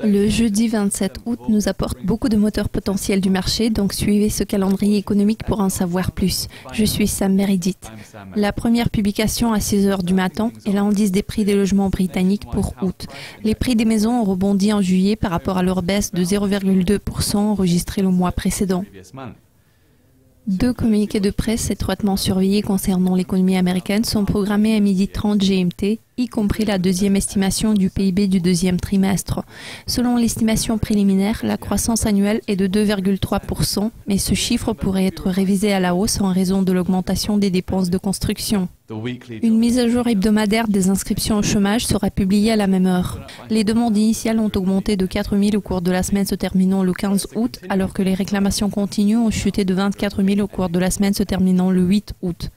Le jeudi 27 août nous apporte beaucoup de moteurs potentiels du marché, donc suivez ce calendrier économique pour en savoir plus. Je suis Sam Meredith. La première publication à 6 heures du matin est l'indice des prix des logements britanniques pour août. Les prix des maisons ont rebondi en juillet par rapport à leur baisse de 0,2% enregistrée le mois précédent. Deux communiqués de presse étroitement surveillés concernant l'économie américaine sont programmés à 12h30 GMT, y compris la deuxième estimation du PIB du deuxième trimestre. Selon l'estimation préliminaire, la croissance annuelle est de 2,3%, mais ce chiffre pourrait être révisé à la hausse en raison de l'augmentation des dépenses de construction. Une mise à jour hebdomadaire des inscriptions au chômage sera publiée à la même heure. Les demandes initiales ont augmenté de 4 000 au cours de la semaine se terminant le 15 août, alors que les réclamations continues ont chuté de 24 000 au cours de la semaine se terminant le 8 août.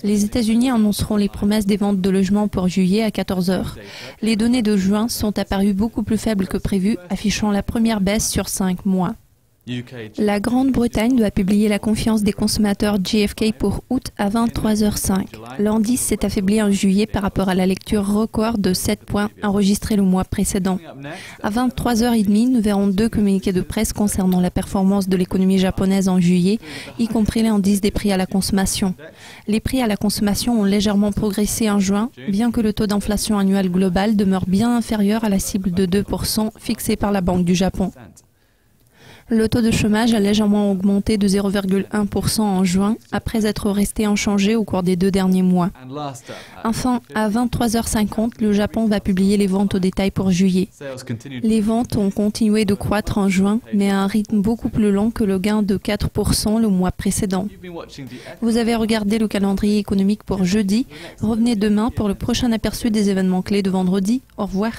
Les États-Unis annonceront les promesses des ventes de logements pour juillet à 14 heures. Les données de juin sont apparues beaucoup plus faibles que prévu, affichant la première baisse sur 5 mois. La Grande-Bretagne doit publier la confiance des consommateurs JFK pour août à 23h05. L'indice s'est affaibli en juillet par rapport à la lecture record de 7 points enregistrée le mois précédent. À 23h30, nous verrons deux communiqués de presse concernant la performance de l'économie japonaise en juillet, y compris l'indice des prix à la consommation. Les prix à la consommation ont légèrement progressé en juin, bien que le taux d'inflation annuel global demeure bien inférieur à la cible de 2% fixée par la Banque du Japon. Le taux de chômage a légèrement augmenté de 0,1% en juin, après être resté inchangé au cours des 2 derniers mois. Enfin, à 23h50, le Japon va publier les ventes au détail pour juillet. Les ventes ont continué de croître en juin, mais à un rythme beaucoup plus lent que le gain de 4% le mois précédent. Vous avez regardé le calendrier économique pour jeudi. Revenez demain pour le prochain aperçu des événements clés de vendredi. Au revoir.